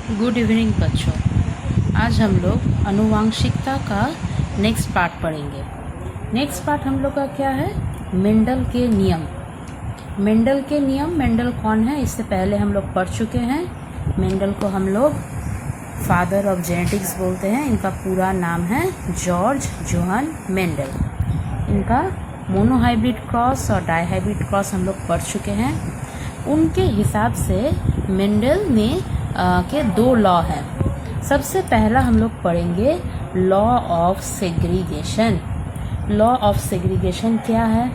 Good evening बच्चों। आज हम लोग आनुवांशिकता का नेक्स्ट पार्ट पढ़ेंगे। नेक्स्ट पार्ट हम लोग का क्या है? मेंडल के नियम। मेंडल के नियम, मेंडल कौन है इससे पहले हम लोग पढ़ चुके हैं। मेंडल को हम लोग फादर ऑफ जेनेटिक्स बोलते हैं। इनका पूरा नाम है जॉर्ज जोहान मेंडल। इनका मोनोहाइब्रिड क्रॉस और डाईहाइब्रिड क्रॉस हम लोग पढ़ चुके हैं। उनके हिसाब से मेंडल में के दो लॉ हैं। सबसे पहला हम लोग पढ़ेंगे law of segregation. Law of segregation क्या है?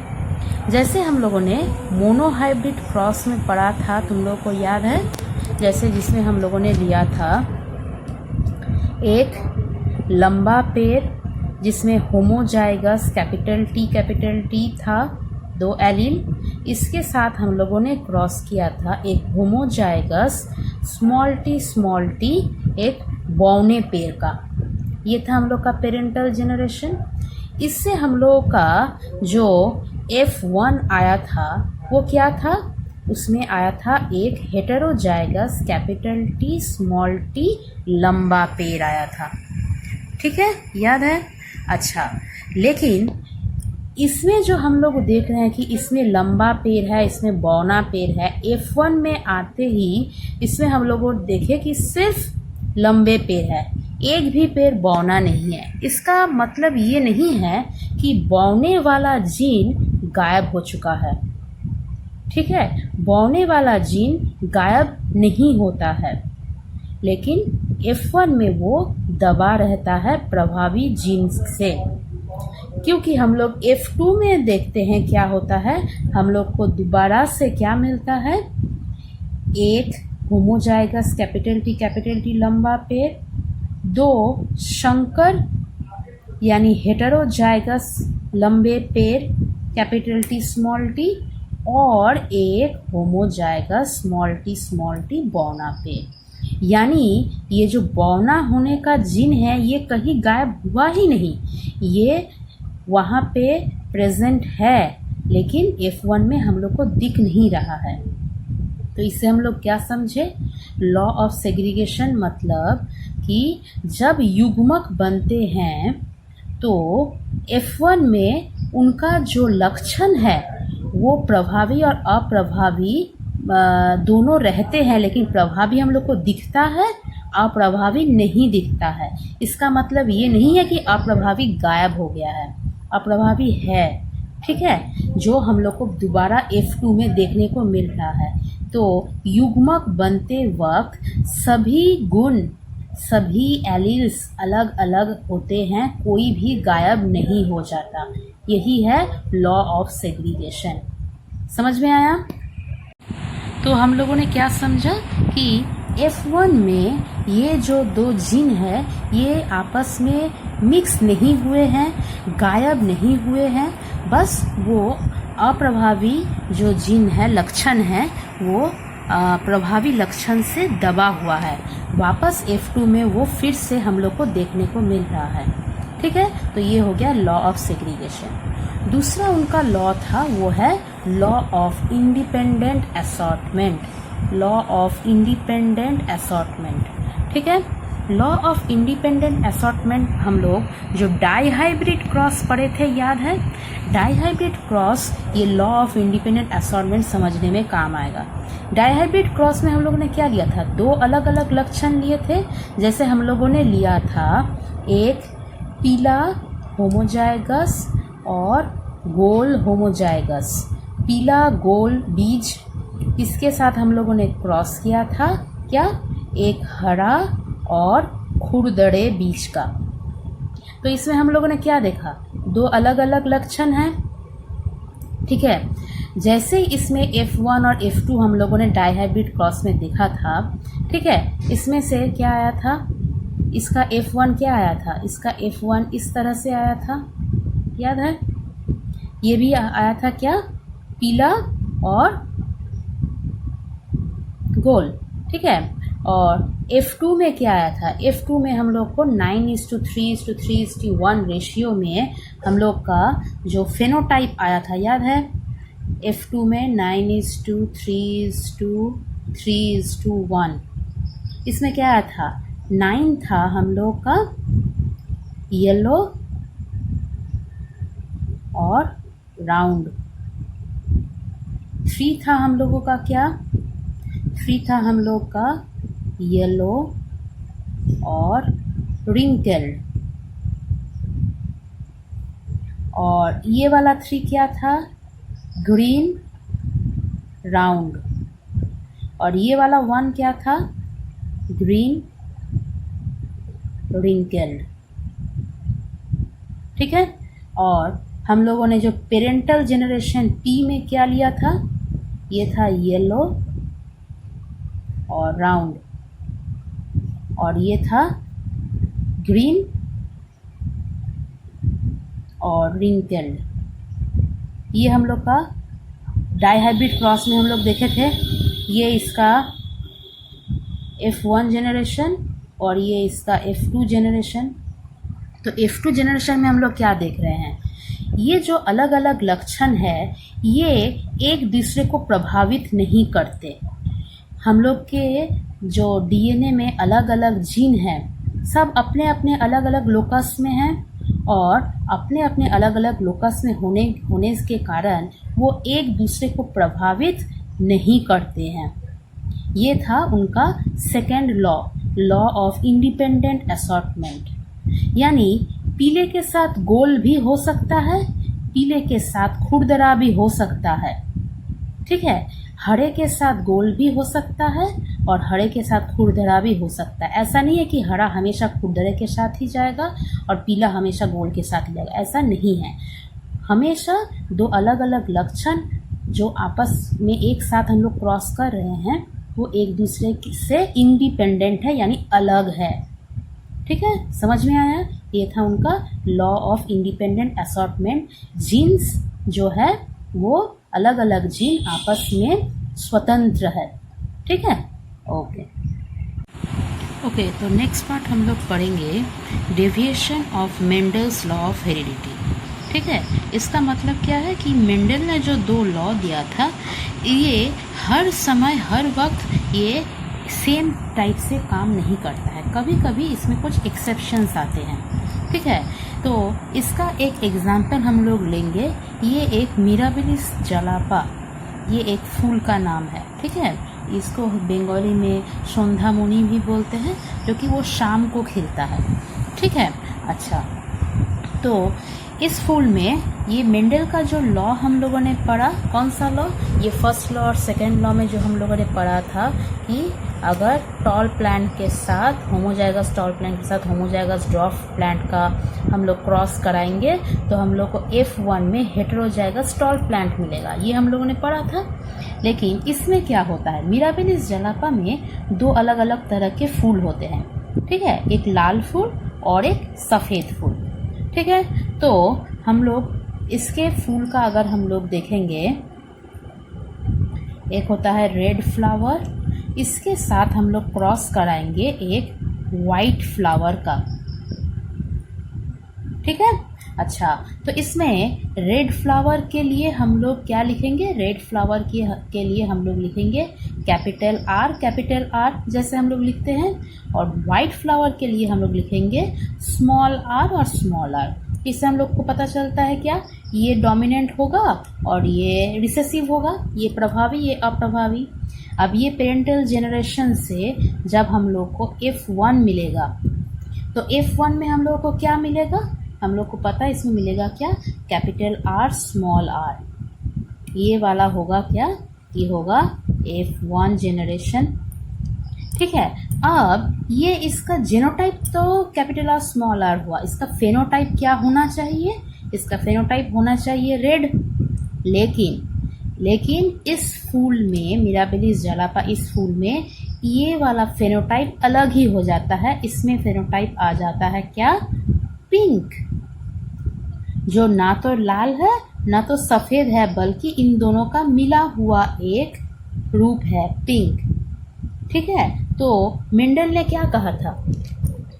जैसे हम लोगों ने मोनोहाइब्रिड क्रॉस में पढ़ा था, तुम लोगों को याद है? जैसे जिसमें हम लोगों ने लिया था एक लंबा पेड़ जिसमें होमोजाइगस कैपिटल टी था, दो एलील। इसके साथ हम लोगों ने क्रॉस किया था एक होमोजाइगस स्मॉल टी एक बौने पेड़ का। ये था हम लोग का पेरेंटल जेनरेशन। इससे हम लोगों का जो F1 आया था वो क्या था? उसमें आया था एक heterozygous capital T small T लंबा पेड़ आया था। ठीक है, याद है? अच्छा, लेकिन इसमें जो हम लोग देख रहे हैं कि इसमें लंबा पेड़ है, इसमें बौना पेड़ है। F1 में आते ही इसमें हम लोग देखे कि सिर्फ लंबे पेड़ है, एक भी पेड़ बौना नहीं है। इसका मतलब ये नहीं है कि बौने वाला जीन गायब हो चुका है। ठीक है, बौने वाला जीन गायब नहीं होता है, लेकिन F1 में वो दबा रहता है प्रभावी जीन से। क्योंकि हम लोग F2 में देखते हैं क्या होता है, हम लोग को दोबारा से क्या मिलता है? एक होमोजाइगस कैपिटल टी लंबा पेड़, दो शंकर यानी हेटेरोजाइगस लंबे पेड़ कैपिटल टी और एक होमोजाइगस स्मॉल टी बौना पेड़। यानी ये जो बौना होने का जीन है ये कहीं गायब हुआ ही नहीं, ये वहाँ पे प्रेजेंट है, लेकिन F1 में हम लोग को दिख नहीं रहा है। तो इससे हम लोग क्या समझे? लॉ ऑफ सेग्रीगेशन मतलब कि जब युग्मक बनते हैं तो F1 में उनका जो लक्षण है वो प्रभावी और अप्रभावी दोनों रहते हैं, लेकिन प्रभावी हम लोग को दिखता है, अप्रभावी नहीं दिखता है। इसका मतलब ये नहीं है कि अप्रभावी गायब हो गया है, अप्रभावी है। ठीक है, जो हम लोग को दोबारा F2 में देखने को मिल रहा है। तो युग्मक बनते वक्त सभी गुण, सभी एलील्स अलग अलग होते हैं, कोई भी गायब नहीं हो जाता। यही है लॉ ऑफ सेग्रीगेशन। समझ में आया? तो हम लोगों ने क्या समझा कि F1 में ये जो दो जीन है ये आपस में मिक्स नहीं हुए हैं, गायब नहीं हुए हैं, बस वो अप्रभावी जो जीन है, लक्षण है, वो प्रभावी लक्षण से दबा हुआ है। वापस F2 में वो फिर से हम लोग को देखने को मिल रहा है। ठीक है, तो ये हो गया लॉ ऑफ सेग्रीगेशन। दूसरा उनका लॉ था वो है law of independent assortment. Law of independent assortment. ठीक है, लॉ ऑफ इंडिपेंडेंट असॉर्टमेंट हम लोग जो डाईहाइब्रिड क्रॉस पढ़े थे, याद है? डाईहाइब्रिड क्रॉस ये लॉ ऑफ इंडिपेंडेंट असॉर्टमेंट समझने में काम आएगा। डाईहाइब्रिड क्रॉस में हम लोगों ने क्या लिया था? दो अलग अलग लक्षण लिए थे। जैसे हम लोगों ने लिया था एक पीला होमोजाइगस और गोल होमोजाइगस। पीला गोल बीज, इसके साथ हम लोगों ने क्रॉस किया था क्या? एक हरा और खुरदरे बीज का। तो इसमें हम लोगों ने क्या देखा? दो अलग अलग लक्षण हैं। ठीक है, जैसे इसमें F1 और F2 हम लोगों ने डाईहाइब्रिड क्रॉस में देखा था। ठीक है, इसमें से क्या आया था? इसका F1 क्या आया था? इसका F1 इस तरह से आया था, याद है? ये भी आया था क्या? पीला और गोल। ठीक है, और F2 में क्या आया था? F2 में हम लोग को 9:3:3:1 रेशियो में हम लोग का जो फेनोटाइप आया था, याद है? F2 में 9:3:3:1 इसमें क्या आया था, 9 था हम लोग का येलो और राउंड। 3 था हम लोगों का क्या, 3 था हम लोग का येलो और रिंकल्ड। और ये वाला 3 क्या था, ग्रीन राउंड। और ये वाला 1 क्या था, ग्रीन रिंकल्ड। ठीक है। और हम लोगों ने जो पेरेंटल जनरेशन टी में क्या लिया था, ये था येलो और राउंड, और ये था ग्रीन और रिंकल्ड। ये हम लोग का डाइहाइब्रिड क्रॉस में हम लोग देखे थे, ये इसका F1 जनरेशन और ये इसका F2 जनरेशन। तो F2 जनरेशन में हम लोग क्या देख रहे हैं, ये जो अलग अलग लक्षण है ये एक दूसरे को प्रभावित नहीं करते। हम लोग के जो डीएनए में अलग अलग जीन हैं, सब अपने अपने अलग अलग लोकस में हैं और अपने अपने अलग अलग लोकस में होने के कारण वो एक दूसरे को प्रभावित नहीं करते हैं। ये था उनका second law of independent assortment. यानी पीले के साथ गोल भी हो सकता है, पीले के साथ खुरदरा भी हो सकता है। ठीक है, हरे के साथ गोल भी हो सकता है और हरे के साथ खुरदरा भी हो सकता है। ऐसा नहीं है कि हरा हमेशा खुरदरे के साथ ही जाएगा और पीला हमेशा गोल के साथ ही जाएगा, ऐसा नहीं है। हमेशा दो अलग अलग लक्षण जो आपस में एक साथ हम लोग क्रॉस कर रहे हैं वो एक दूसरे से इंडिपेंडेंट है, यानी अलग है। ठीक है, समझ में आया। ये था उनका law of independent assortment. Genes जो है वो अलग अलग जीन आपस में स्वतंत्र है। ठीक है, ओके। तो नेक्स्ट पार्ट हम लोग पढ़ेंगे deviation of Mendel's law of heredity. ठीक है, इसका मतलब क्या है कि मेंडल ने जो 2 लॉ दिया था ये हर समय हर वक्त ये सेम टाइप से काम नहीं करता है, कभी कभी इसमें कुछ एक्सेप्शंस आते हैं। ठीक है, तो इसका एक एग्जाम्पल हम लोग लेंगे। ये एक मिराबिलिस जलापा, ये एक फूल का नाम है। ठीक है, इसको बंगाली में संध्यामुनि भी बोलते हैं, जो कि वो शाम को खिलता है। ठीक है, अच्छा, तो इस फूल में ये मेंडल का जो लॉ हम लोगों ने पढ़ा, कौन सा लॉ, ये फर्स्ट लॉ और सेकेंड लॉ में जो हम लोगों ने पढ़ा था कि अगर टॉल प्लांट के साथ होमोजाइगस टॉल प्लांट के साथ होमोजाइगस ड्वार्फ प्लांट का हम लोग क्रॉस कराएंगे तो हम लोग को F1 में हेटेरोजाइगस टॉल प्लांट मिलेगा। ये हम लोगों ने पढ़ा था। लेकिन इसमें क्या होता है, मिराबिलिस जलापा में 2 अलग अलग तरह के फूल होते हैं। ठीक है, एक लाल फूल और एक सफ़ेद फूल। ठीक है, तो हम लोग इसके फूल का अगर हम लोग देखेंगे, एक होता है रेड फ्लावर, इसके साथ हम लोग क्रॉस कराएंगे एक वाइट फ्लावर का। ठीक है, अच्छा, तो इसमें रेड फ्लावर के लिए हम लोग क्या लिखेंगे, रेड फ्लावर के लिए हम लोग लिखेंगे कैपिटल R जैसे हम लोग लिखते हैं, और वाइट फ्लावर के लिए हम लोग लिखेंगे स्मॉल r और स्मॉल r। इससे हम लोग को पता चलता है क्या, ये डोमिनेंट होगा और ये रिसेसिव होगा, ये प्रभावी ये अप्रभावी। अब ये पेरेंटल जनरेशन से जब हम लोग को F1 मिलेगा तो F1 में हम लोग को क्या मिलेगा, हम लोग को पता है इसमें मिलेगा क्या, कैपिटल R स्मॉल r। ये वाला होगा क्या, ये होगा F1 जनरेशन। ठीक है, अब ये इसका जीनोटाइप तो कैपिटल R स्मॉल r हुआ, इसका फेनोटाइप क्या होना चाहिए, इसका फेनोटाइप होना चाहिए रेड। लेकिन इस फूल में, मिराबिलिस जलापा इस फूल में ये वाला फेनोटाइप अलग ही हो जाता है। इसमें फेनोटाइप आ जाता है क्या, पिंक, जो ना तो लाल है ना तो सफ़ेद है, बल्कि इन दोनों का मिला हुआ एक रूप है, पिंक। ठीक है, तो मेंडल ने क्या कहा था,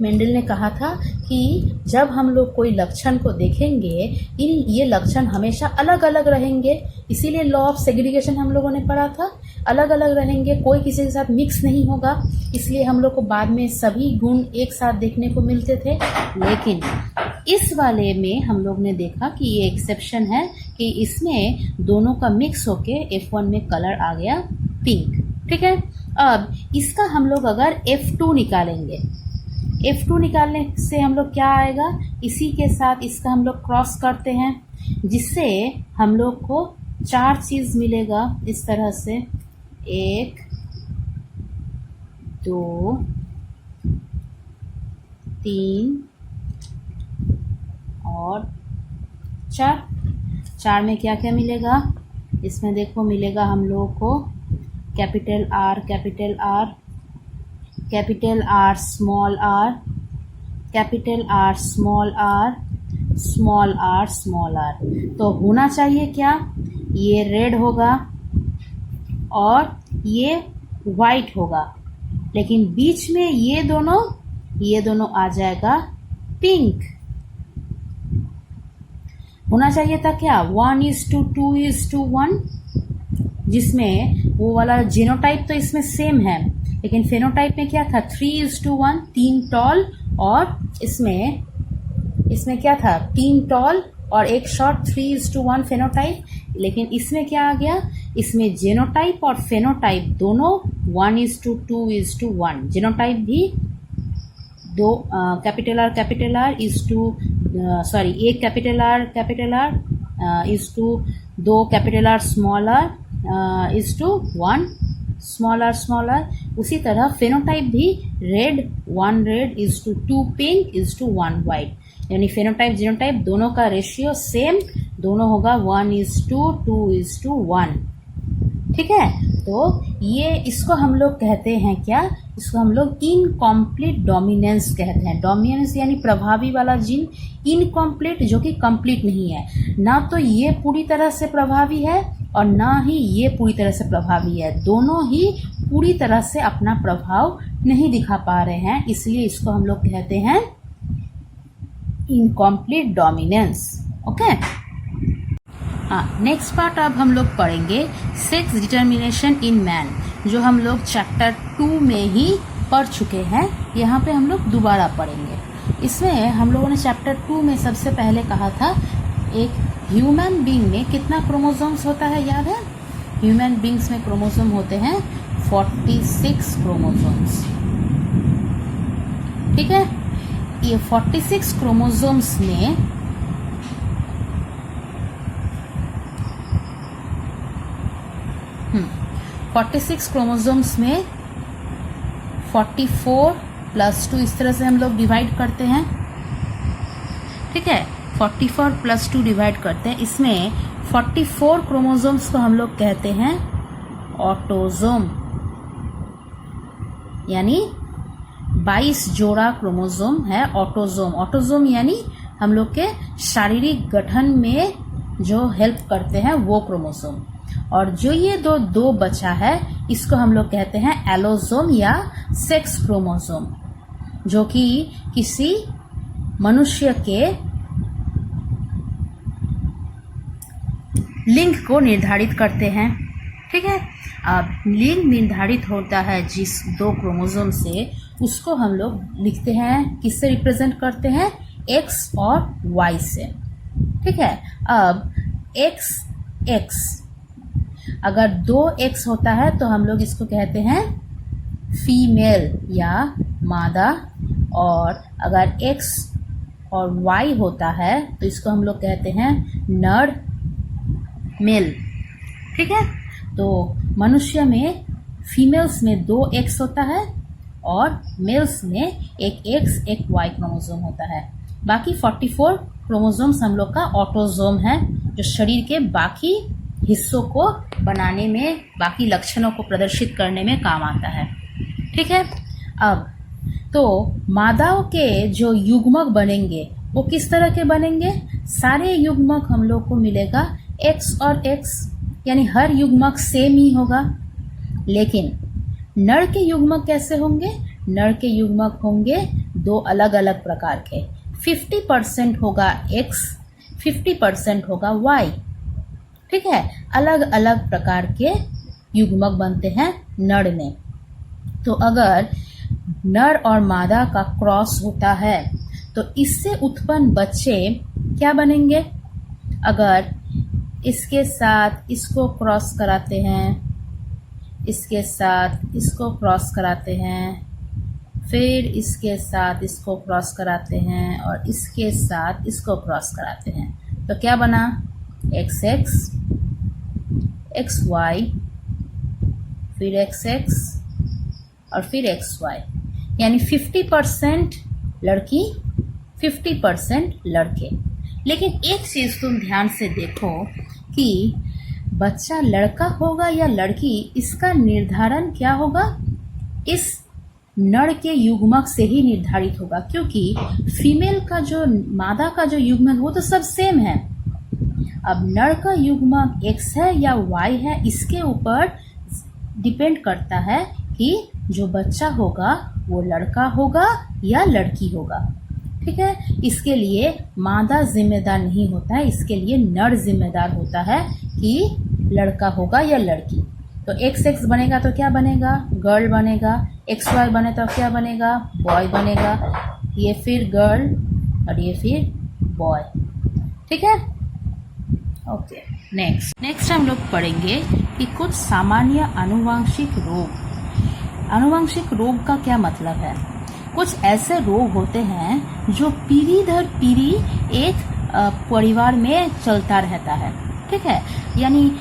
मेंडल ने कहा था कि जब हम लोग कोई लक्षण को देखेंगे, ये लक्षण हमेशा अलग अलग रहेंगे, इसीलिए लॉ ऑफ सेग्रीगेशन हम लोगों ने पढ़ा था। अलग अलग रहेंगे, कोई किसी के साथ मिक्स नहीं होगा, इसलिए हम लोग को बाद में सभी गुण एक साथ देखने को मिलते थे। लेकिन इस वाले में हम लोग ने देखा कि ये एक्सेप्शन है कि इसमें दोनों का मिक्स होके F1 में कलर आ गया पिंक। ठीक है, अब इसका हम लोग अगर F2 निकालेंगे, F2 निकालने से हम लोग क्या आएगा, इसी के साथ इसका हम लोग क्रॉस करते हैं, जिससे हम लोग को 4 चीज़ मिलेगा इस तरह से, 1 2 3 और 4 में क्या क्या मिलेगा, इसमें देखो मिलेगा हम लोगों को capital R capital R, capital R small r, capital R small r, small r small r। तो होना चाहिए क्या, ये रेड होगा और ये वाइट होगा, लेकिन बीच में ये दोनों आ जाएगा पिंक। होना चाहिए था क्या, 1:2:1, जिसमें वो वाला जीनोटाइप तो इसमें सेम है, लेकिन फेनोटाइप में क्या था, 3:1, 3 टॉल और इसमें क्या था, 3 टॉल और 1 शॉर्ट, 3:1 फेनोटाइप। लेकिन इसमें क्या आ गया, इसमें जीनोटाइप और फेनोटाइप दोनों 1:2:1, जीनोटाइप भी दो कैपिटल R इज टू एक capital R is to 2 capital R small r is to 1 small r। उसी तरह फेनोटाइप भी red 1 red is to 2 pink is to 1 white, यानी फेनोटाइप जीनोटाइप दोनों का रेशियो सेम, दोनों होगा 1:2:1। ठीक है, तो ये इसको हम लोग कहते हैं क्या, इसको हम लोग इनकम्प्लीट डोमिनेंस कहते हैं। डोमिनेंस यानी प्रभावी वाला जीन, इनकम्प्लीट जो कि कंप्लीट नहीं है, ना तो ये पूरी तरह से प्रभावी है और ना ही ये पूरी तरह से प्रभावी है, दोनों ही पूरी तरह से अपना प्रभाव नहीं दिखा पा रहे हैं, इसलिए इसको हम लोग कहते हैं इनकम्प्लीट डोमिनेंस। ओके, हाँ, नेक्स्ट पार्ट अब हम लोग पढ़ेंगे सेक्स डिटर्मिनेशन इन मैन, जो हम लोग चैप्टर 2 में ही पढ़ चुके हैं, यहाँ पे हम लोग दोबारा पढ़ेंगे। इसमें हम लोगों ने चैप्टर 2 में सबसे पहले कहा था एक ह्यूमन बीइंग में कितना क्रोमोसोम्स होता है, याद है? ह्यूमन बीइंग्स में क्रोमोसोम होते हैं 46 क्रोमोसोम्स। ठीक है, ये 46 क्रोमोसोम्स में 46 क्रोमोसोम्स में 44 + 2 इस तरह से हम लोग डिवाइड करते हैं। ठीक है, 44 + 2 डिवाइड करते हैं। इसमें 44 क्रोमोसोम्स को हम लोग कहते हैं ऑटोसोम, यानी 22 जोड़ा क्रोमोसोम है ऑटोसोम। ऑटोसोम यानी हम लोग के शारीरिक गठन में जो हेल्प करते हैं वो क्रोमोसोम। और जो ये दो बचा है, इसको हम लोग कहते हैं एलोसोम या सेक्स क्रोमोसोम, जो कि किसी मनुष्य के लिंग को निर्धारित करते हैं। ठीक है, अब लिंग निर्धारित होता है जिस 2 क्रोमोसोम से, उसको हम लोग लिखते हैं, किससे रिप्रेजेंट करते हैं, X और Y से। ठीक है, अब X अगर 2X होता है तो हम लोग इसको कहते हैं फीमेल या मादा, और अगर X और Y होता है तो इसको हम लोग कहते हैं नर मेल। ठीक है, तो मनुष्य में फीमेल्स में 2X होता है और मेल्स में एक X एक Y क्रोमोसोम होता है। बाकी 44 क्रोमोसोम्स हम लोग का ऑटोसोम है, जो शरीर के बाकी हिस्सों को बनाने में, बाकी लक्षणों को प्रदर्शित करने में काम आता है। ठीक है, अब तो मादाओं के जो युग्मक बनेंगे वो किस तरह के बनेंगे, सारे युग्मक हम लोग को मिलेगा X और X, यानी हर युग्मक सेम ही होगा। लेकिन नर के युग्मक कैसे होंगे, नर के युग्मक होंगे 2 अलग अलग प्रकार के, 50% होगा X, 50% होगा Y। ठीक है, अलग अलग प्रकार के युग्मक बनते हैं नर में। तो अगर नर और मादा का क्रॉस होता है तो इससे उत्पन्न बच्चे क्या बनेंगे? अगर इसके साथ इसको क्रॉस कराते हैं, इसके साथ इसको क्रॉस कराते हैं, फिर इसके साथ इसको क्रॉस कराते हैं और इसके साथ इसको क्रॉस कराते हैं, तो क्या बना? XX, XY, फिर XX और फिर XY, यानी 50% लड़की 50% लड़के। लेकिन एक चीज़ तुम ध्यान से देखो कि बच्चा लड़का होगा या लड़की, इसका निर्धारण क्या होगा? इस नर के युग्मक से ही निर्धारित होगा, क्योंकि फीमेल का जो मादा का जो युग्मक वो तो सब सेम है। अब नर का युग्मक X है या Y है, इसके ऊपर डिपेंड करता है कि जो बच्चा होगा वो लड़का होगा या लड़की होगा। ठीक है, इसके लिए मादा जिम्मेदार नहीं होता है, इसके लिए नर जिम्मेदार होता है कि लड़का होगा या लड़की। तो XX बनेगा तो क्या बनेगा? गर्ल बनेगा। XY बने तो क्या बनेगा? बॉय बनेगा। ये फिर गर्ल और ये फिर बॉय। ठीक है, ओके। नेक्स्ट हम लोग पढ़ेंगे कि कुछ सामान्य आनुवंशिक रोग। आनुवंशिक रोग का क्या मतलब है? कुछ ऐसे रोग होते हैं जो पीढ़ी दर पीढ़ी एक परिवार में चलता रहता है। ठीक है, यानी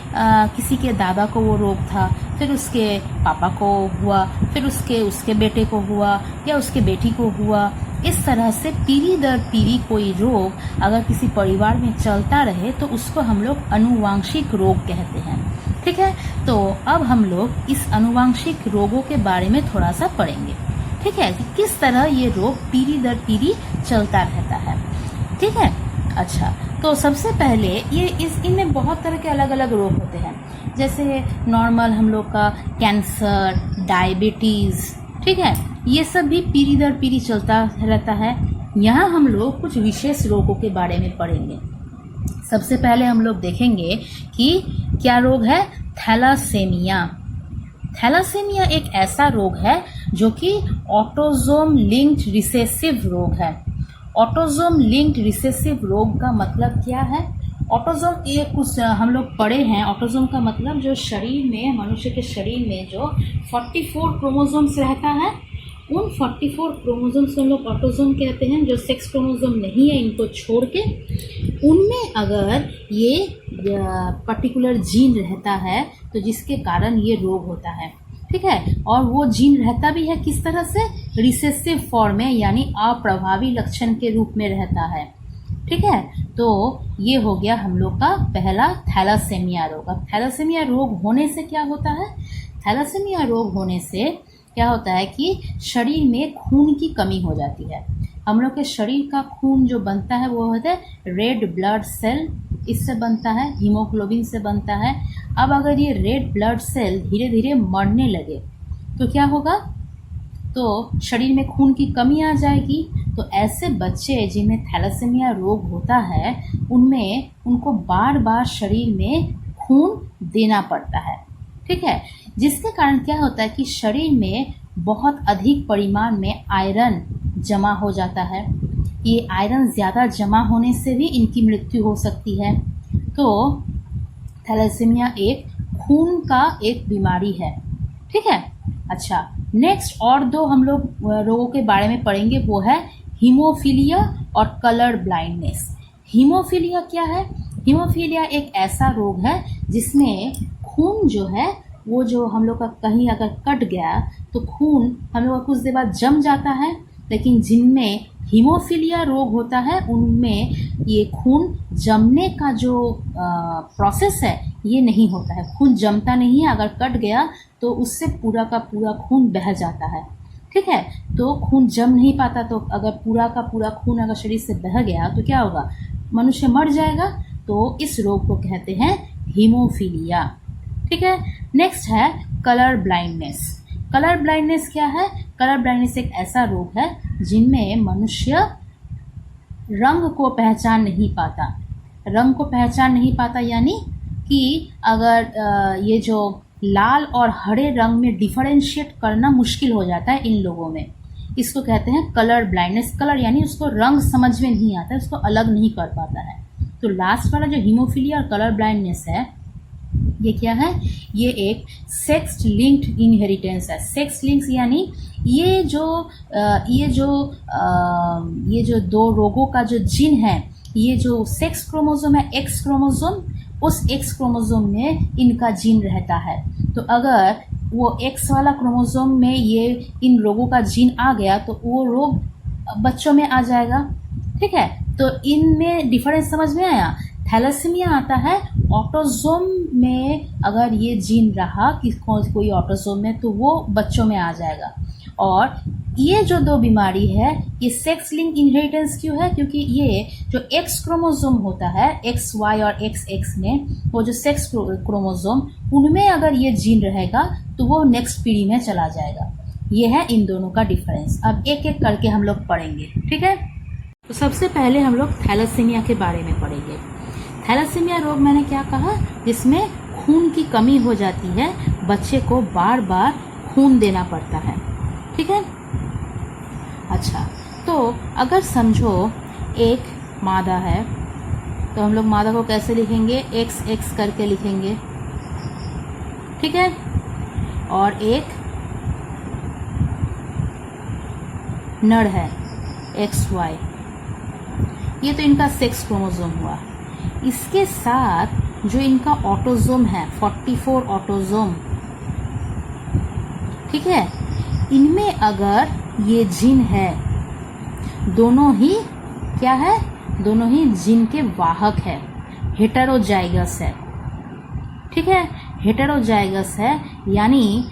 किसी के दादा को वो रोग था, फिर उसके पापा को हुआ, फिर उसके बेटे को हुआ या उसके बेटी को हुआ। इस तरह से पीढ़ी दर पीढ़ी कोई रोग अगर किसी परिवार में चलता रहे तो उसको हम लोग आनुवंशिक रोग कहते हैं। ठीक है, तो अब हम लोग इस आनुवंशिक रोगों के बारे में थोड़ा सा पढ़ेंगे। ठीक है, कि किस तरह ये रोग पीढ़ी दर पीढ़ी चलता रहता है। ठीक है, अच्छा, तो सबसे पहले इनमें बहुत तरह के अलग अलग रोग होते हैं, जैसे नॉर्मल हम लोग का कैंसर, डायबिटीज़। ठीक है, ये सब भी पीढ़ी दर पीढ़ी चलता रहता है। यहाँ हम लोग कुछ विशेष रोगों के बारे में पढ़ेंगे। सबसे पहले हम लोग देखेंगे कि क्या रोग है? थैलासेमिया। थैलासेमिया एक ऐसा रोग है जो कि ऑटोसोम लिंक्ड रिसेसिव रोग है। ऑटोसोम लिंक्ड रिसेसिव रोग का मतलब क्या है? ऑटोसोम, ये कुछ हम लोग पढ़े हैं। ऑटोसोम का मतलब जो शरीर में, मनुष्य के शरीर में जो 44 क्रोमोसोम्स रहता है, उन 44 क्रोमोसोम्स को हम लोग ऑटोसोम कहते हैं। जो सेक्स क्रोमोसोम नहीं है, इनको छोड़ के उनमें अगर ये पर्टिकुलर जीन रहता है तो जिसके कारण ये रोग होता है। ठीक है, और वो जीन रहता भी है किस तरह से? रिसेसिव फॉर्म में, यानी अप्रभावी लक्षण के रूप में रहता है। ठीक है, तो ये हो गया हम लोग का पहला थैलासेमिया रोग। अब थैलासेमिया रोग होने से क्या होता है? थैलासेमिया रोग होने से क्या होता है कि शरीर में खून की कमी हो जाती है। हम लोग के शरीर का खून जो बनता है वो होता है रेड ब्लड सेल, इससे बनता है, हीमोग्लोबिन से बनता है। अब अगर ये रेड ब्लड सेल धीरे धीरे मरने लगे तो क्या होगा? तो शरीर में खून की कमी आ जाएगी। तो ऐसे बच्चे जिन्हें थैलासेमिया रोग होता है उनमें उनको बार बार शरीर में खून देना पड़ता है। ठीक है, जिसके कारण क्या होता है कि शरीर में बहुत अधिक परिमाण में आयरन जमा हो जाता है। ये आयरन ज़्यादा जमा होने से भी इनकी मृत्यु हो सकती है। तो थैलासेमिया एक खून का एक बीमारी है। ठीक है, अच्छा, नेक्स्ट और दो हम लोग रोगों के बारे में पढ़ेंगे, वो है हीमोफीलिया और कलर ब्लाइंडनेस। हीमोफीलिया क्या है? हीमोफीलिया एक ऐसा रोग है जिसमें खून जो है वो जो हम लोग का कहीं अगर कट गया तो खून हम लोग का कुछ देर बाद जम जाता है, लेकिन जिनमें हीमोफीलिया रोग होता है उनमें ये खून जमने का जो प्रोसेस है ये नहीं होता है। खून जमता नहीं है, अगर कट गया तो उससे पूरा का पूरा खून बह जाता है। ठीक है, तो खून जम नहीं पाता, तो अगर पूरा का पूरा खून अगर शरीर से बह गया तो क्या होगा? मनुष्य मर जाएगा। तो इस रोग को कहते हैं हीमोफीलिया। ठीक है, नेक्स्ट है कलर ब्लाइंडनेस। कलर ब्लाइंडनेस क्या है? कलर ब्लाइंडनेस एक ऐसा रोग है जिनमें मनुष्य रंग को पहचान नहीं पाता। रंग को पहचान नहीं पाता यानी कि अगर ये जो लाल और हरे रंग में डिफरेंशिएट करना मुश्किल हो जाता है इन लोगों में। इसको कहते हैं कलर ब्लाइंडनेस। कलर यानी उसको रंग समझ में नहीं आता, उसको अलग नहीं कर पाता है। तो लास्ट वाला जो हीमोफीलिया और कलर ब्लाइंडनेस है, ये क्या है? ये एक सेक्स लिंक्ड इनहेरिटेंस है। सेक्स लिंक्स यानी ये जो दो रोगों का जो जीन है, ये जो सेक्स क्रोमोसोम है, एक्स क्रोमोसोम, उस एक्स क्रोमोसोम में इनका जीन रहता है। तो अगर वो एक्स वाला क्रोमोसोम में ये इन रोगों का जीन आ गया तो वो रोग बच्चों में आ जाएगा। ठीक है, तो इनमें डिफरेंस समझ में आया। थैलेसीमिया आता है ऑटोसोम में, अगर ये जीन रहा कि कोई ऑटोसोम में तो वो बच्चों में आ जाएगा। और ये जो दो बीमारी है ये सेक्स लिंक इनहेरिटेंस क्यों है? क्योंकि ये जो एक्स क्रोमोसोम होता है, एक्स वाई और एक्स एक्स में, वो जो सेक्स क्रोमोसोम, उनमें अगर ये जीन रहेगा तो वो नेक्स्ट पीढ़ी में चला जाएगा। ये है इन दोनों का डिफरेंस। अब एक एक करके हम लोग पढ़ेंगे। ठीक है, तो सबसे पहले हम लोग थैलेसीमिया के बारे में पढ़ेंगे। थैलेसीमिया रोग मैंने क्या कहा? जिसमें खून की कमी हो जाती है, बच्चे को बार बार खून देना पड़ता है। ठीक है, अच्छा, तो अगर समझो एक मादा है तो हम लोग मादा को कैसे लिखेंगे? एक्स एक्स करके लिखेंगे। ठीक है, और एक नर है एक्स वाई, ये तो इनका सेक्स क्रोमोसोम हुआ। इसके साथ जो इनका ऑटोसोम है 44 ऑटोसोम, ठीक है, इनमें अगर ये जीन है, दोनों ही क्या है? दोनों ही जीन के वाहक है, हेटेरोजाइगस है। ठीक है, हेटेरोजाइगस है, यानी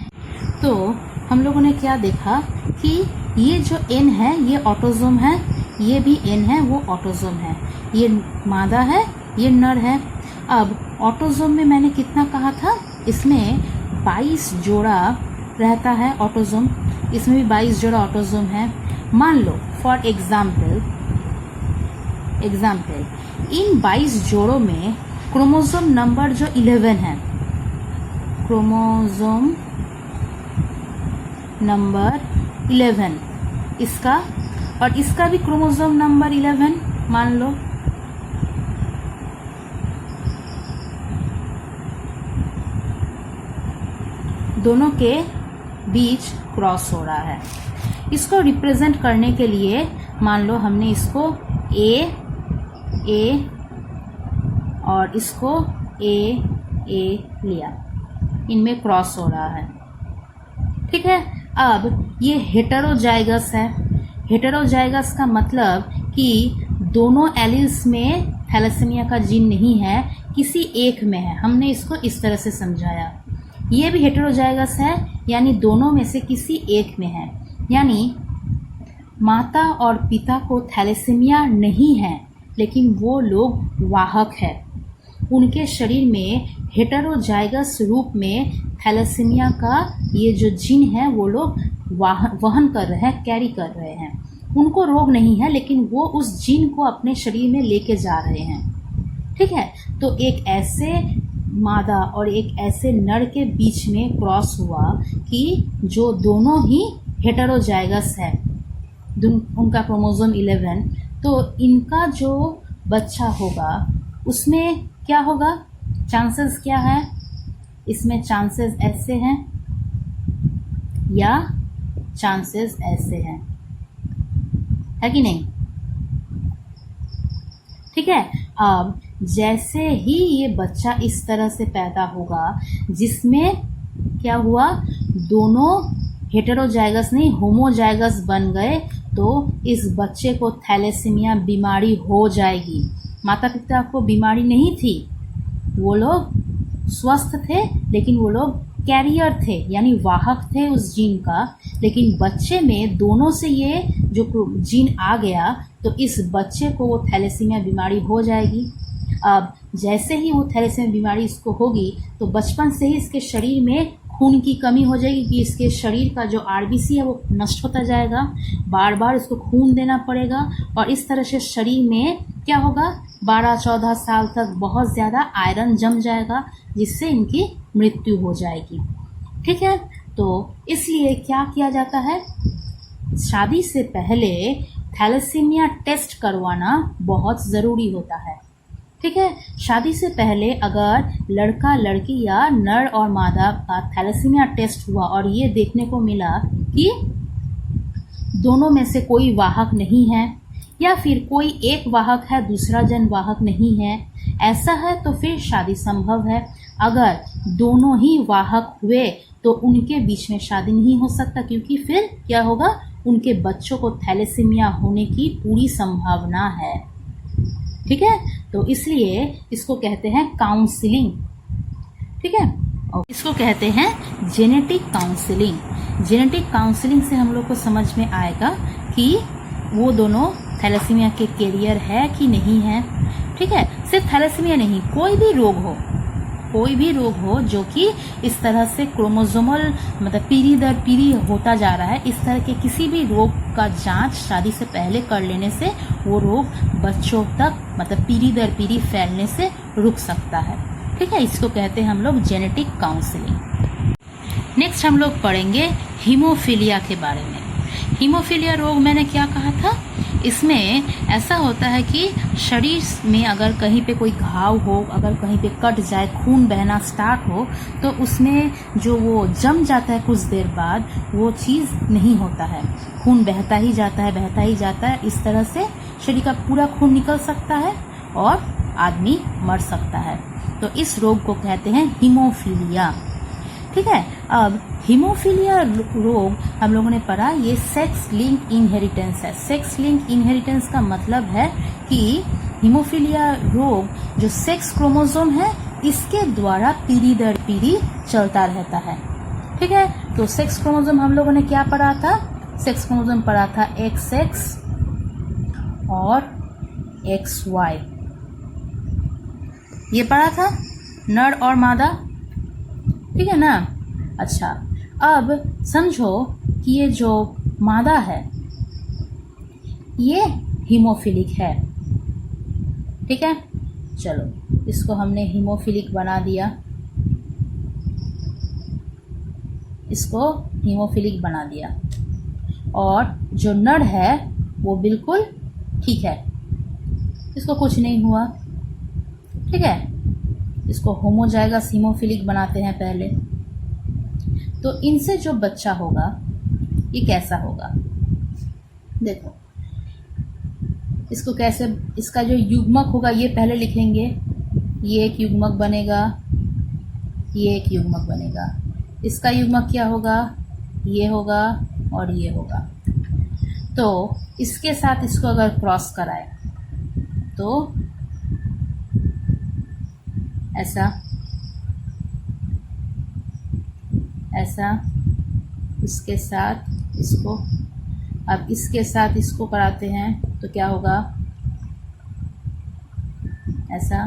तो हम लोगों ने क्या देखा कि ये जो एन है ये ऑटोसोम है, ये भी एन है वो ऑटोसोम है, ये मादा है ये नर है। अब ऑटोसोम में मैंने कितना कहा था? इसमें 22 जोड़ा रहता है ऑटोसोम, इसमें भी 22 जोड़ा ऑटोसोम है। मान लो फॉर एग्जाम्पल इन 22 जोड़ों में क्रोमोसोम नंबर जो 11 है, क्रोमोसोम नंबर 11 इसका, और इसका भी क्रोमोसोम नंबर 11 मान लो। दोनों के बीच क्रॉस हो रहा है। इसको रिप्रेजेंट करने के लिए मान लो हमने इसको ए और इसको ए लिया, इनमें क्रॉस हो रहा है। ठीक है, अब ये हेटेरोजाइगस है। हेटेरोजाइगस का मतलब कि दोनों एलिल्स में थैलेसीमिया का जीन नहीं है, किसी एक में है। हमने इसको इस तरह से समझाया। ये भी हेटेरोजाइगस है, यानी दोनों में से किसी एक में है, यानी माता और पिता को थैलेसीमिया नहीं है लेकिन वो लोग वाहक है। उनके शरीर में हेटेरोजाइगस रूप में थैलेसीमिया का ये जो जीन है वो लोग वहन कर रहे हैं, कैरी कर रहे हैं। उनको रोग नहीं है लेकिन वो उस जीन को अपने शरीर में लेके जा रहे हैं। ठीक है, तो एक ऐसे मादा और एक ऐसे नर के बीच में क्रॉस हुआ कि जो दोनों ही हेटेरोजाइगस है, उनका क्रोमोसोम 11, तो इनका जो बच्चा होगा उसमें क्या होगा? चांसेस क्या है? इसमें चांसेस ऐसे हैं या चांसेस ऐसे हैं, है कि नहीं? ठीक है, अब जैसे ही ये बच्चा इस तरह से पैदा होगा जिसमें क्या हुआ, दोनों हेटेरोजाइगस नहीं होमोजाइगस बन गए, तो इस बच्चे को थैलेसीमिया बीमारी हो जाएगी। माता पिता को बीमारी नहीं थी, वो लोग स्वस्थ थे लेकिन वो लोग कैरियर थे, यानी वाहक थे उस जीन का, लेकिन बच्चे में दोनों से ये जो जीन आ गया तो इस बच्चे को वो थैलेसीमिया बीमारी हो जाएगी। अब जैसे ही वो थैलेसीमिया बीमारी इसको होगी तो बचपन से ही इसके शरीर में खून की कमी हो जाएगी कि इसके शरीर का जो आरबीसी है वो नष्ट होता जाएगा, बार बार इसको खून देना पड़ेगा, और इस तरह से शरीर में क्या होगा, 12-14 साल तक बहुत ज़्यादा आयरन जम जाएगा जिससे इनकी मृत्यु हो जाएगी। ठीक है, तो इसलिए क्या किया जाता है, शादी से पहले थैलेसीमिया टेस्ट करवाना बहुत ज़रूरी होता है। ठीक है, शादी से पहले अगर लड़का लड़की या नर और मादा का थैलेसीमिया टेस्ट हुआ और ये देखने को मिला कि दोनों में से कोई वाहक नहीं है या फिर कोई एक वाहक है दूसरा जन वाहक नहीं है, ऐसा है तो फिर शादी संभव है। अगर दोनों ही वाहक हुए तो उनके बीच में शादी नहीं हो सकता, क्योंकि फिर क्या होगा, उनके बच्चों को थैलेसीमिया होने की पूरी संभावना है। ठीक है, तो इसलिए इसको कहते हैं काउंसलिंग। ठीक है, और इसको कहते हैं जेनेटिक काउंसलिंग। जेनेटिक काउंसलिंग से हम लोग को समझ में आएगा कि वो दोनों थैलेसीमिया के कैरियर है कि नहीं है। ठीक है, सिर्फ थैलेसीमिया नहीं, कोई भी रोग हो जो कि इस तरह से क्रोमोसोमल मतलब पीढ़ी दर पीढ़ी होता जा रहा है, इस तरह के किसी भी रोग का जांच शादी से पहले कर लेने से वो रोग बच्चों तक मतलब पीढ़ी दर पीढ़ी फैलने से रुक सकता है। ठीक है, इसको कहते हैं हम लोग जेनेटिक काउंसलिंग। नेक्स्ट हम लोग पढ़ेंगे हीमोफीलिया के बारे में। हीमोफीलिया रोग मैंने क्या कहा था, इसमें ऐसा होता है कि शरीर में अगर कहीं पे कोई घाव हो, अगर कहीं पे कट जाए, खून बहना स्टार्ट हो, तो उसमें जो वो जम जाता है कुछ देर बाद, वो चीज़ नहीं होता है, खून बहता ही जाता है। इस तरह से शरीर का पूरा खून निकल सकता है और आदमी मर सकता है। तो इस रोग को कहते हैं हीमोफीलिया। ठीक है, अब हीमोफीलिया रोग हम लोगों ने पढ़ा, ये सेक्स लिंक इनहेरिटेंस है। सेक्स लिंक इनहेरिटेंस का मतलब है कि हीमोफीलिया रोग जो सेक्स क्रोमोसोम है इसके द्वारा पीढ़ी दर पीढ़ी चलता रहता है। ठीक है, तो सेक्स क्रोमोसोम हम लोगों ने क्या पढ़ा था, सेक्स क्रोमोसोम पढ़ा था XX और XY, ये पढ़ा था, नर और मादा। ठीक है ना। अच्छा, अब समझो कि ये जो मादा है ये हीमोफिलिक है। ठीक है, चलो इसको हमने हीमोफिलिक बना दिया, इसको हीमोफिलिक बना दिया, और जो नर है वो बिल्कुल ठीक है, इसको कुछ नहीं हुआ। ठीक है, इसको होमोजाइगस हीमोफिलिक बनाते हैं पहले। तो इनसे जो बच्चा होगा ये कैसा होगा, देखो इसको कैसे, इसका जो युग्मक होगा ये पहले लिखेंगे, ये एक युग्मक बनेगा, ये एक युग्मक बनेगा, इसका युग्मक क्या होगा, ये होगा और ये होगा। तो इसके साथ इसको अगर क्रॉस कराए तो ऐसा ऐसा, इसके साथ इसको, अब इसके साथ इसको कराते हैं तो क्या होगा, ऐसा,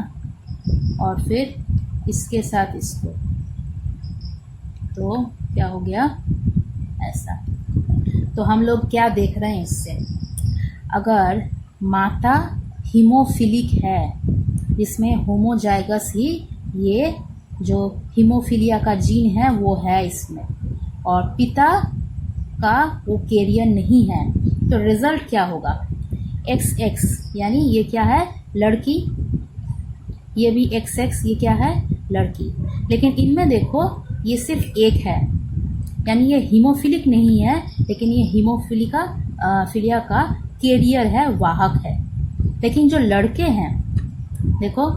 और फिर इसके साथ इसको, तो क्या हो गया, ऐसा। तो हम लोग क्या देख रहे हैं इससे, अगर माता हीमोफिलिक है जिसमें होमोजाइगस ही ये जो हीमोफीलिया का जीन है वो है इसमें, और पिता का वो कैरियर नहीं है, तो रिजल्ट क्या होगा, XX, यानी ये क्या है, लड़की, ये भी XX, ये क्या है, लड़की। लेकिन इनमें देखो ये सिर्फ एक है, यानी ये हीमोफिलिक नहीं है, लेकिन ये हीमोफीलिया का कैरियर है, वाहक है। लेकिन जो लड़के हैं, देखो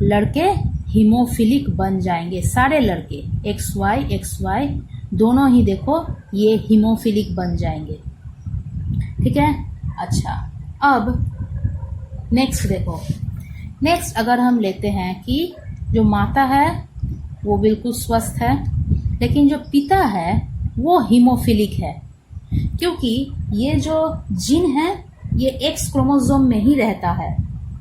लड़के हीमोफिलिक बन जाएंगे, सारे लड़के XY दोनों ही देखो ये हीमोफिलिक बन जाएंगे। ठीक है, अच्छा, अब नेक्स्ट देखो, नेक्स्ट अगर हम लेते हैं कि जो माता है वो बिल्कुल स्वस्थ है, लेकिन जो पिता है वो हीमोफिलिक है, क्योंकि ये जो जीन है ये X क्रोमोसोम में ही रहता है।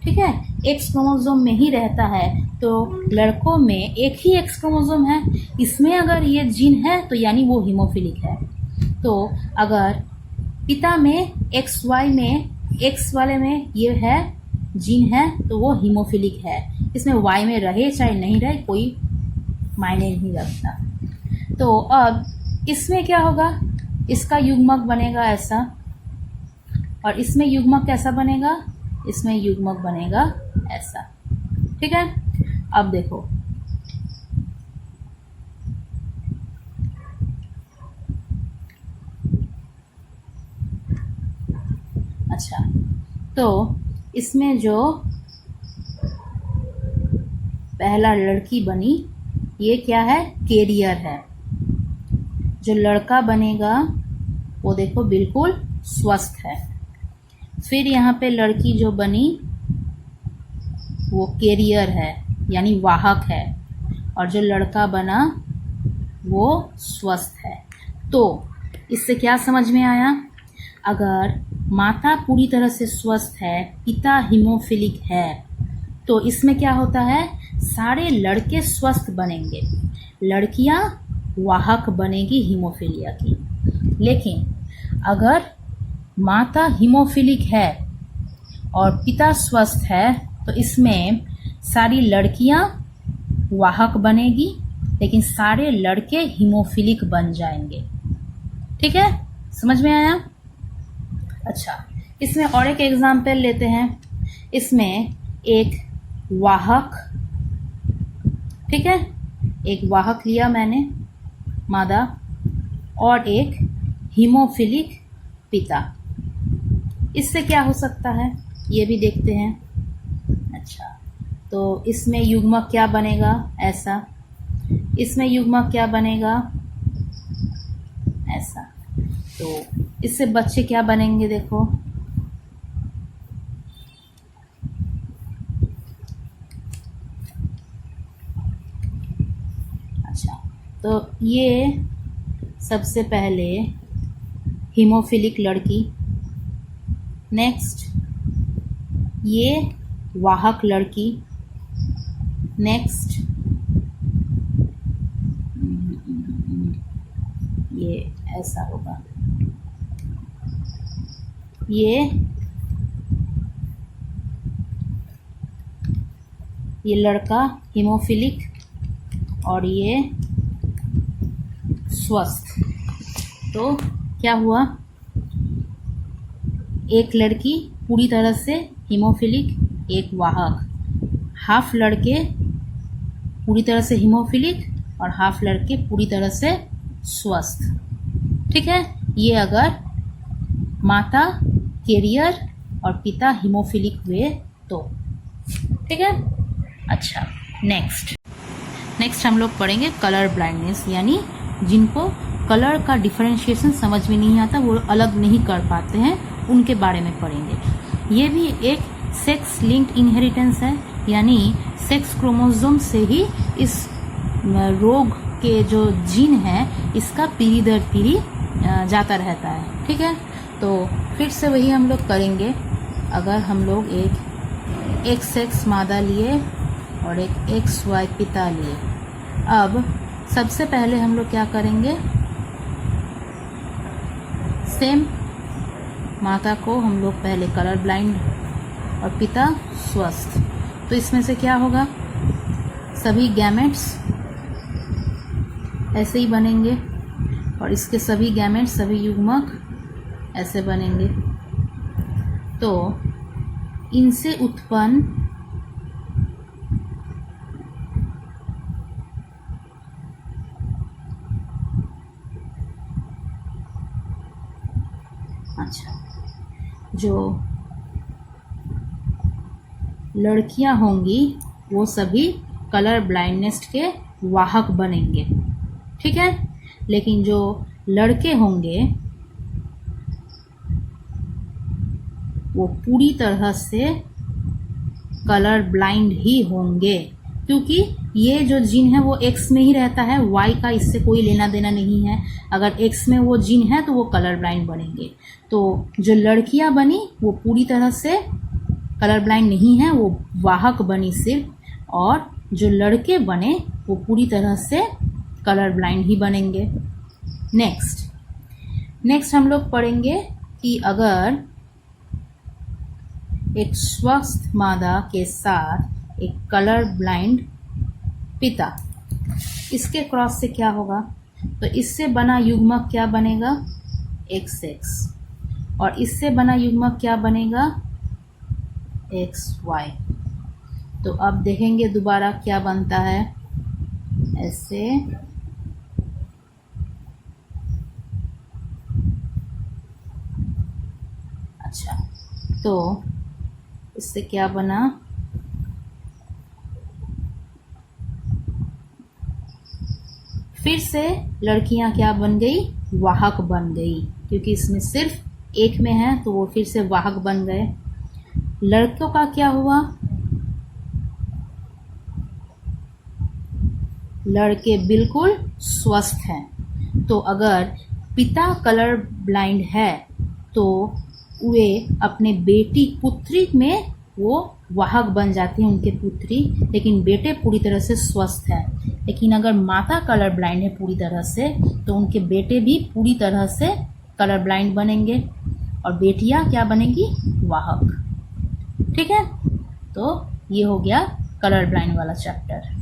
ठीक है, X क्रोमोसोम में ही रहता है, तो लड़कों में एक ही X क्रोमोसोम है, इसमें अगर ये जीन है तो यानी वो हीमोफिलिक है। तो अगर पिता में XY में X वाले में ये है जीन है तो वो हीमोफिलिक है, इसमें Y में रहे चाहे नहीं रहे कोई मायने नहीं रखता। तो अब इसमें क्या होगा, इसका युग्मक बनेगा ऐसा, और इसमें युग्मक कैसा बनेगा, इसमें युग्मक बनेगा ऐसा। ठीक है, अब देखो अच्छा, तो इसमें जो पहला लड़की बनी ये क्या है, कैरियर है। जो लड़का बनेगा वो देखो बिल्कुल स्वस्थ है। फिर यहाँ पे लड़की जो बनी वो कैरियर है यानी वाहक है, और जो लड़का बना वो स्वस्थ है। तो इससे क्या समझ में आया, अगर माता पूरी तरह से स्वस्थ है, पिता हीमोफिलिक है, तो इसमें क्या होता है, सारे लड़के स्वस्थ बनेंगे, लड़कियां वाहक बनेगी हीमोफीलिया की। लेकिन अगर माता हीमोफिलिक है और पिता स्वस्थ है तो इसमें सारी लड़कियां वाहक बनेगी लेकिन सारे लड़के हीमोफिलिक बन जाएंगे। ठीक है, समझ में आया। अच्छा, इसमें और एक एग्जाम्पल लेते हैं। इसमें एक वाहक, ठीक है, एक वाहक लिया मैंने मादा और एक हीमोफिलिक पिता। इससे क्या हो सकता है ये भी देखते हैं। अच्छा, तो इसमें युग्मक क्या बनेगा, ऐसा। इसमें युग्मक क्या बनेगा, ऐसा। तो इससे बच्चे क्या बनेंगे, देखो अच्छा, तो ये सबसे पहले हीमोफिलिक लड़की, नेक्स्ट ये वाहक लड़की, नेक्स्ट ये ऐसा होगा, ये लड़का हीमोफिलिक और ये स्वस्थ। तो क्या हुआ, एक लड़की पूरी तरह से हीमोफिलिक, एक वाहक, हाफ लड़के पूरी तरह से हीमोफिलिक और हाफ लड़के पूरी तरह से स्वस्थ। ठीक है, ये अगर माता कैरियर और पिता हीमोफिलिक हुए तो। ठीक है, अच्छा, नेक्स्ट हम लोग पढ़ेंगे कलर ब्लाइंडनेस, यानी जिनको कलर का डिफरेंशिएशन समझ में नहीं आता, वो अलग नहीं कर पाते हैं, उनके बारे में पढ़ेंगे। ये भी एक सेक्स लिंक्ड इनहेरिटेंस है, यानी सेक्स क्रोमोसोम से ही इस रोग के जो जीन है इसका पीढ़ी दर पीढ़ी जाता रहता है। ठीक है, तो फिर से वही हम लोग करेंगे। अगर हम लोग एक एक्स मादा लिए और एक एक्स वाई पिता लिए, अब सबसे पहले हम लोग क्या करेंगे, सेम माता को हम लोग पहले कलर ब्लाइंड और पिता स्वस्थ। तो इसमें से क्या होगा, सभी गैमेट्स ऐसे ही बनेंगे और इसके सभी गैमेट्स, सभी युग्मक ऐसे बनेंगे। तो इनसे उत्पन्न अच्छा, जो लड़कियां होंगी वो सभी कलर ब्लाइंडनेस के वाहक बनेंगे। ठीक है, लेकिन जो लड़के होंगे वो पूरी तरह से कलर ब्लाइंड ही होंगे, क्योंकि ये जो जीन है वो एक्स में ही रहता है, वाई का इससे कोई लेना देना नहीं है। अगर एक्स में वो जीन है तो वो कलर ब्लाइंड बनेंगे। तो जो लड़कियां बनी वो पूरी तरह से कलर ब्लाइंड नहीं है, वो वाहक बनी सिर्फ, और जो लड़के बने वो पूरी तरह से कलर ब्लाइंड ही बनेंगे। नेक्स्ट हम लोग पढ़ेंगे कि अगर एक स्वस्थ मादा के साथ एक कलर ब्लाइंड पिता, इसके क्रॉस से क्या होगा, तो इससे बना युग्मक क्या बनेगा, XX, और इससे बना युग्मक क्या बनेगा, XY। तो अब देखेंगे दोबारा क्या बनता है, ऐसे अच्छा, तो इससे क्या बना, फिर से लड़कियां क्या बन गई, वाहक बन गई, क्योंकि इसमें सिर्फ एक में है तो वो फिर से वाहक बन गए। लड़कों का क्या हुआ, लड़के बिल्कुल स्वस्थ हैं। तो अगर पिता कलर ब्लाइंड है तो वे अपने बेटी पुत्री में वो वाहक बन जाती हैं, उनके पुत्री, लेकिन बेटे पूरी तरह से स्वस्थ है। लेकिन अगर माता कलर ब्लाइंड है पूरी तरह से तो उनके बेटे भी पूरी तरह से कलर ब्लाइंड बनेंगे और बेटियां क्या बनेंगी, वाहक। ठीक है, तो ये हो गया कलर ब्लाइंड वाला चैप्टर।